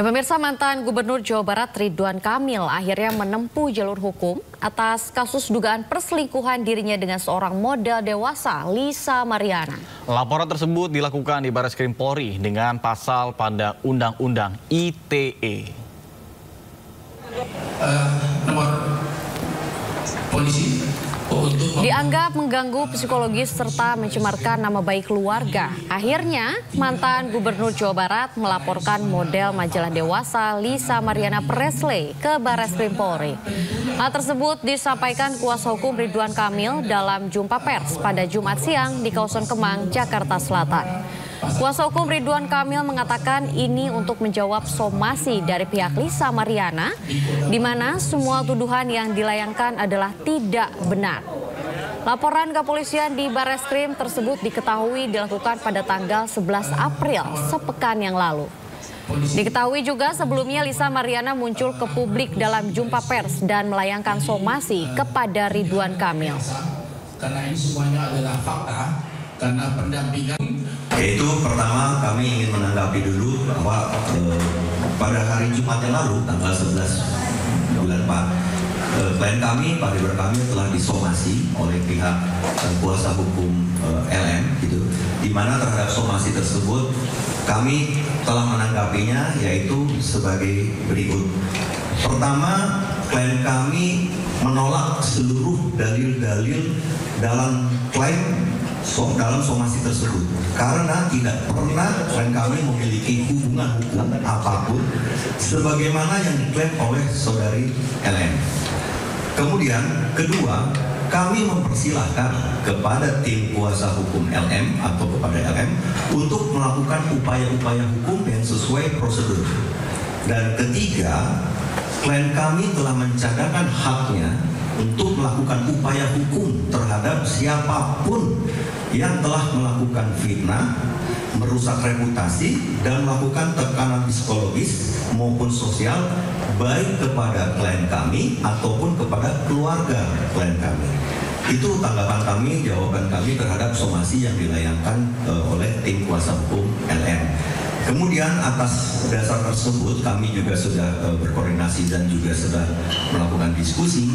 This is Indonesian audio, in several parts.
Dan pemirsa, mantan Gubernur Jawa Barat Ridwan Kamil akhirnya menempuh jalur hukum atas kasus dugaan perselingkuhan dirinya dengan seorang model dewasa, Lisa Mariana. Laporan tersebut dilakukan di Barreskrim Polri dengan pasal pada Undang-Undang ITE. Nomor polisi dianggap mengganggu psikologis serta mencemarkan nama baik keluarga. Akhirnya, mantan Gubernur Jawa Barat melaporkan model majalah dewasa Lisa Mariana Presley ke Barreskrim Polri. Hal tersebut disampaikan kuasa hukum Ridwan Kamil dalam jumpa pers pada Jumat siang di kawasan Kemang, Jakarta Selatan. Kuasa hukum Ridwan Kamil mengatakan ini untuk menjawab somasi dari pihak Lisa Mariana, di mana semua tuduhan yang dilayangkan adalah tidak benar. Laporan kepolisian di Barreskrim tersebut diketahui dilakukan pada tanggal 11 April, sepekan yang lalu. Diketahui juga sebelumnya Lisa Mariana muncul ke publik dalam jumpa pers dan melayangkan somasi kepada Ridwan Kamil. Karena ini semuanya adalah fakta, karena pendampingan. Yaitu pertama kami ingin menanggapi dulu bahwa pada hari Jumat yang lalu tanggal 11 bulan 4 klien kami, Pak Ridwan Kamil telah disomasi oleh pihak kuasa hukum LM gitu, di mana terhadap somasi tersebut kami telah menanggapinya yaitu sebagai berikut. Pertama, klien kami menolak seluruh dalil-dalil dalam klaim dalam somasi tersebut karena tidak pernah klien kami memiliki hubungan hukum apapun sebagaimana yang diklaim oleh saudari LM. Kemudian kedua, kami mempersilahkan kepada tim kuasa hukum LM atau kepada LM untuk melakukan upaya-upaya hukum yang sesuai prosedur. Dan ketiga, klien kami telah mencadangkan haknya untuk melakukan upaya hukum terhadap siapapun yang telah melakukan fitnah, merusak reputasi, dan melakukan tekanan psikologis maupun sosial baik kepada klien kami ataupun kepada keluarga klien kami. Itu tanggapan kami, jawaban kami terhadap somasi yang dilayangkan oleh tim kuasa hukum LM. Kemudian atas dasar tersebut kami juga sudah berkoordinasi dan juga sudah melakukan diskusi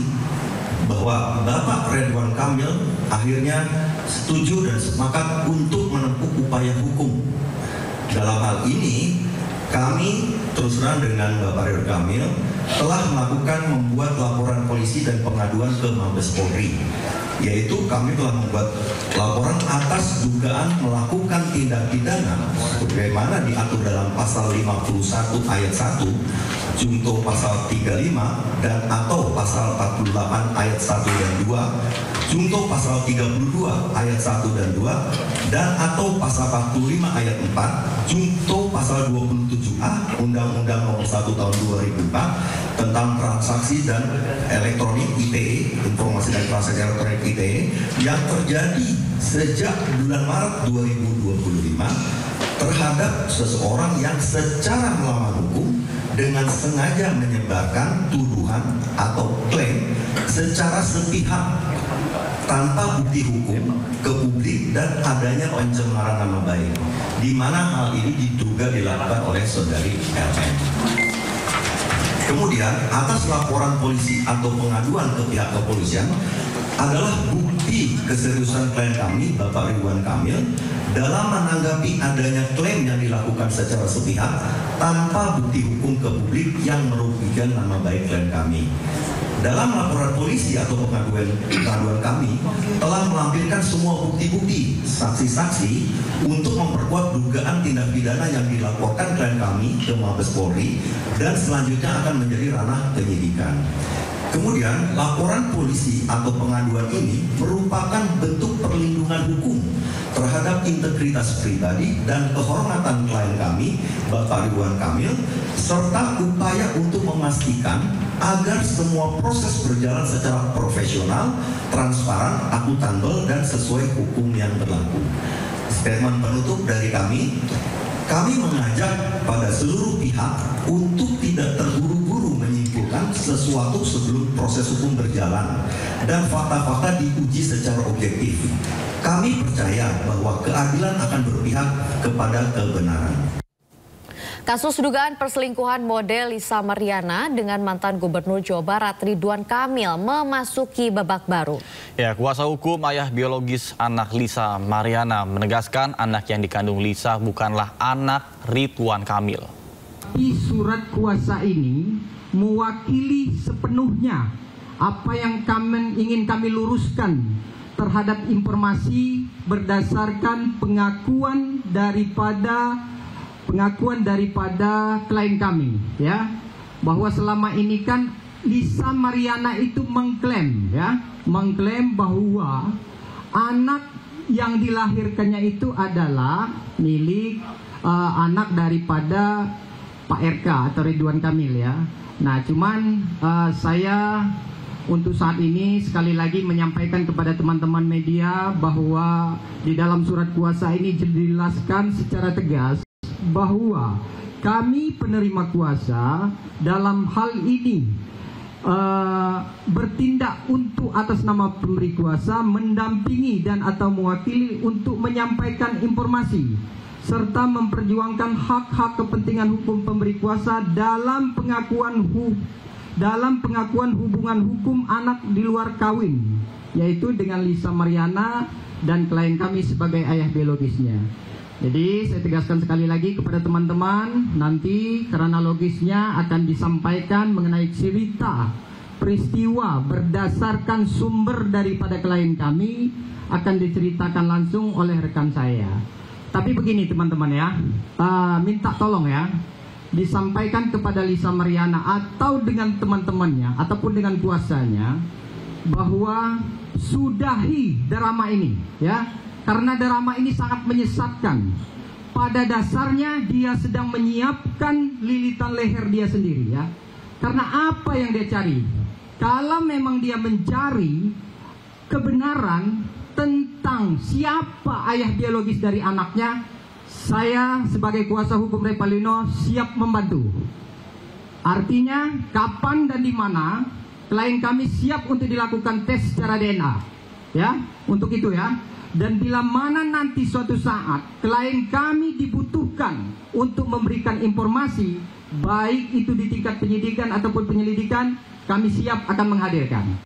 bahwa Bapak Ridwan Kamil akhirnya setuju dan sepakat untuk menempuh upaya hukum. Dalam hal ini kami terus terang dengan Bapak Ridwan Kamil telah membuat laporan polisi dan pengaduan ke Mabes Polri, yaitu kami telah membuat laporan atas dugaan melakukan tindak pidana sebagaimana diatur dalam pasal 51 ayat 1, junto pasal 35 dan atau pasal 48 ayat 1 dan 2, junto pasal 32 ayat 1 dan 2, dan atau pasal 45 ayat 4, junto pasal 27A Undang-Undang Nomor 1 Tahun 2004 tentang transaksi dan elektronik ITE, informasi dan transaksi elektronik ITE, yang terjadi sejak bulan Maret 2025 terhadap seseorang yang secara melawan hukum dengan sengaja menyebarkan tuduhan atau klaim secara sepihak tanpa bukti hukum ke publik dan adanya pencemaran nama baik, di mana hal ini diduga dilakukan oleh saudari LM. Kemudian atas laporan polisi atau pengaduan ke pihak kepolisian adalah bukti keseriusan klien kami, Bapak Ridwan Kamil, dalam menanggapi adanya klaim yang dilakukan secara sepihak tanpa bukti hukum ke publik yang merugikan nama baik klien kami. Dalam laporan polisi atau pengaduan kami telah melampirkan semua bukti-bukti, saksi-saksi untuk memperkuat dugaan tindak pidana yang dilaporkan klien kami ke Mabes Polri dan selanjutnya akan menjadi ranah penyidikan. Kemudian laporan polisi atau pengaduan ini merupakan bentuk perlindungan hukum terhadap integritas pribadi dan kehormatan klien kami, Bapak Ridwan Kamil, serta upaya untuk memastikan agar semua proses berjalan secara profesional, transparan, akuntabel, dan sesuai hukum yang berlaku. Statement penutup dari kami mengajak pada seluruh pihak untuk tidak terburu-buru menyimpulkan sesuatu sebelum proses hukum berjalan dan fakta-fakta diuji secara objektif. Kami percaya bahwa keadilan akan berpihak kepada kebenaran. Kasus dugaan perselingkuhan model Lisa Mariana dengan mantan Gubernur Jawa Barat Ridwan Kamil memasuki babak baru. Ya, kuasa hukum ayah biologis anak Lisa Mariana menegaskan anak yang dikandung Lisa bukanlah anak Ridwan Kamil. Di surat kuasa ini mewakili sepenuhnya apa yang ingin kami luruskan terhadap informasi berdasarkan pengakuan daripada klien kami, ya, bahwa selama ini kan Lisa Mariana itu mengklaim bahwa anak yang dilahirkannya itu adalah milik anak daripada Pak RK atau Ridwan Kamil, ya. Nah, cuman saya untuk saat ini sekali lagi menyampaikan kepada teman-teman media bahwa di dalam surat kuasa ini dijelaskan secara tegas bahwa kami penerima kuasa dalam hal ini bertindak untuk atas nama pemberi kuasa mendampingi dan atau mewakili untuk menyampaikan informasi serta memperjuangkan hak-hak kepentingan hukum pemberi kuasa dalam pengakuan hubungan hukum anak di luar kawin, yaitu dengan Lisa Mariana dan klien kami sebagai ayah biologisnya. Jadi saya tegaskan sekali lagi kepada teman-teman, nanti kronologisnya akan disampaikan mengenai cerita peristiwa berdasarkan sumber daripada klien kami akan diceritakan langsung oleh rekan saya. Tapi begini teman-teman ya, minta tolong ya, disampaikan kepada Lisa Mariana atau dengan teman-temannya ataupun dengan kuasanya bahwa sudahi drama ini, ya, karena drama ini sangat menyesatkan. Pada dasarnya dia sedang menyiapkan lilitan leher dia sendiri, ya. Karena apa yang dia cari? Kalau memang dia mencari kebenaran tentang siapa ayah biologis dari anaknya, saya sebagai kuasa hukum Revalino siap membantu. Artinya kapan dan di mana klien kami siap untuk dilakukan tes secara DNA, ya, untuk itu ya. Dan bila mana nanti suatu saat klien kami dibutuhkan untuk memberikan informasi, baik itu di tingkat penyidikan ataupun penyelidikan, kami siap akan menghadirkan.